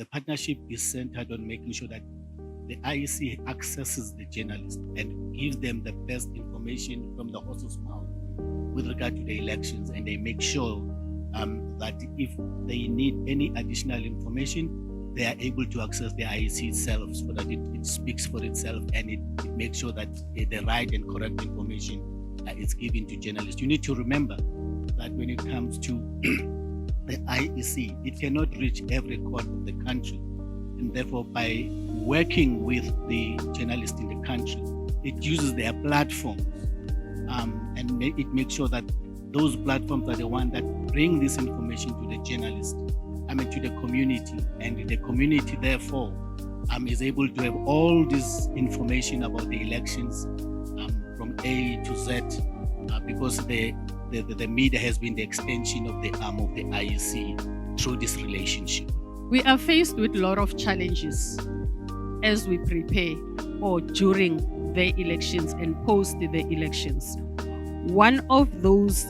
The partnership is centered on making sure that the IEC accesses the journalists and gives them the best information from the horse's mouth with regard to the elections, and they make sure that if they need any additional information, they are able to access the IEC itself, so that it speaks for itself, and it makes sure that the right and correct information is given to journalists. You need to remember that when it comes to the IEC, it cannot reach every corner of the country, and therefore by working with the journalists in the country, it uses their platforms and it makes sure that those platforms are the ones that bring this information to the journalists, to the community, and the community therefore is able to have all this information about the elections from A to Z, because the media has been the extension of the arm of the IEC through this relationship. We are faced with a lot of challenges as we prepare or during the elections and post the elections. One of those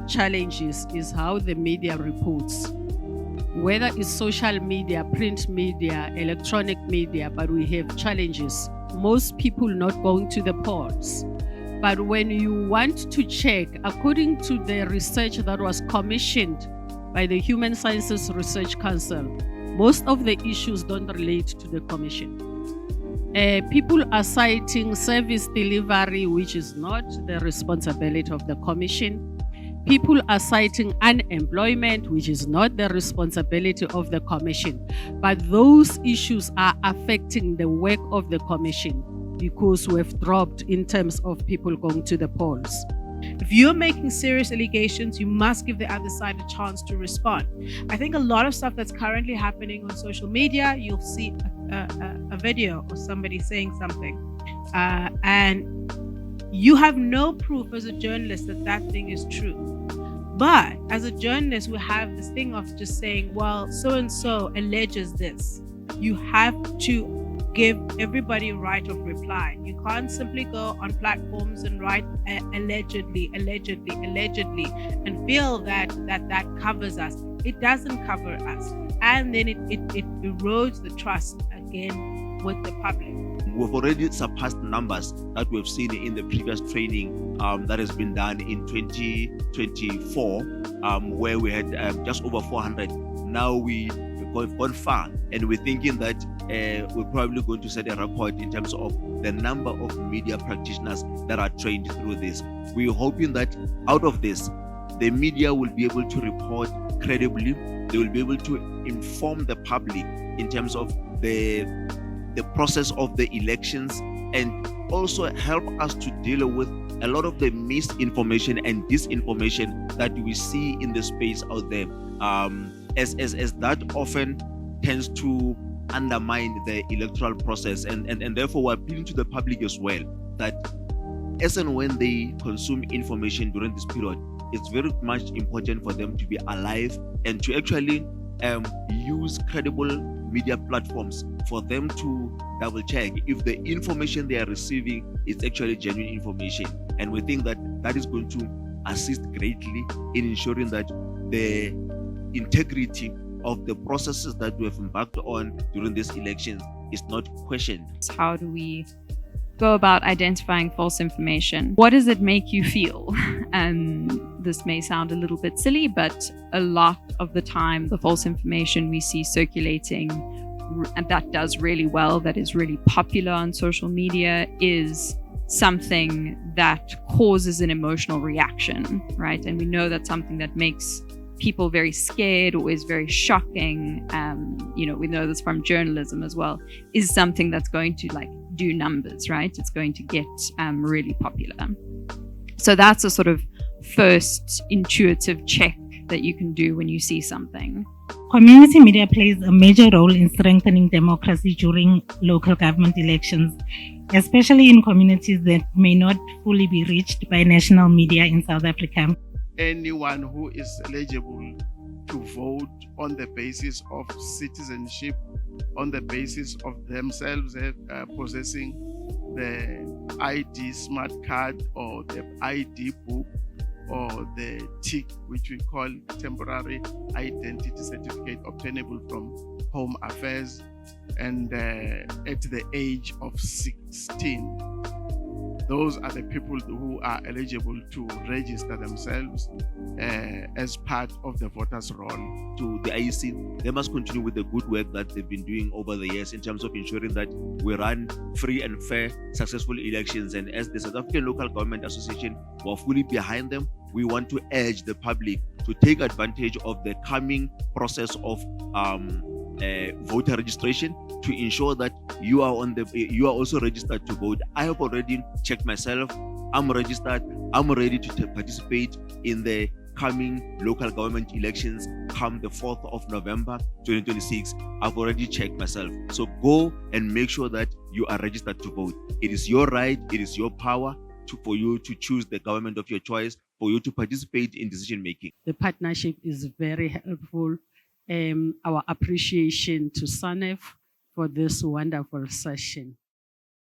challenges is how the media reports, whether it's social media, print media, electronic media, but we have challenges. Most people not going to the polls. But when you want to check, according to the research that was commissioned by the Human Sciences Research Council, most of the issues don't relate to the commission. People are citing service delivery, which is not the responsibility of the commission. People are citing unemployment, which is not the responsibility of the commission. But those issues are affecting the work of the commission because we've dropped in terms of people going to the polls. If you're making serious allegations, you must give the other side a chance to respond. I think a lot of stuff that's currently happening on social media, you'll see a video of somebody saying something, and you have no proof as a journalist that that thing is true. But as a journalist, we have this thing of just saying, well, so-and-so alleges this. You have to give everybody a right of reply. You can't simply go on platforms and write allegedly, and feel that covers us. It doesn't cover us. And then it erodes the trust again with the public. We've already surpassed numbers that we've seen in the previous training that has been done in 2024, where we had just over 400. Now we've gone far, and we're thinking that we're probably going to set a record in terms of the number of media practitioners that are trained through this. We're hoping that out of this, the media will be able to report credibly. They will be able to inform the public in terms of the process of the elections, and also help us to deal with a lot of the misinformation and disinformation that we see in the space out there, as that often tends to undermine the electoral process, and therefore we're appealing to the public as well that as and when they consume information during this period, it's very much important for them to be alive and to actually use credible media platforms for them to double check if the information they are receiving is actually genuine information. And we think that that is going to assist greatly in ensuring that the integrity of the processes that we have embarked on during these elections is not questioned. How do we go about identifying false information? What does it make you feel? This may sound a little bit silly, but a lot of the time, the false information we see circulating, and that does really well, that is really popular on social media, is something that causes an emotional reaction, right? And we know that's something that makes people very scared or is very shocking. We know this from journalism as well, is something that's going to do numbers, right? It's going to get really popular. So that's a sort of first intuitive check that you can do when you see something. Community media plays a major role in strengthening democracy during local government elections, especially in communities that may not fully be reached by national media in South Africa. Anyone who is eligible to vote on the basis of citizenship, on the basis of themselves possessing the ID smart card or the ID book or the TIC, which we call temporary identity certificate, obtainable from Home Affairs, and at the age of 16. Those are the people who are eligible to register themselves as part of the voters' roll. To the IEC, they must continue with the good work that they've been doing over the years in terms of ensuring that we run free and fair, successful elections. And as the South African Local Government Association, we're fully behind them. We want to urge the public to take advantage of the coming process of voter registration to ensure that you are also registered to vote. I have already checked myself. I'm registered. I'm ready to participate in the coming local government elections come the 4th of November 2026. I've already checked myself. So go and make sure that you are registered to vote. It is your right, it is your power for you to choose the government of your choice, for you to participate in decision making. The partnership is very helpful. Our appreciation to SANEF for this wonderful session.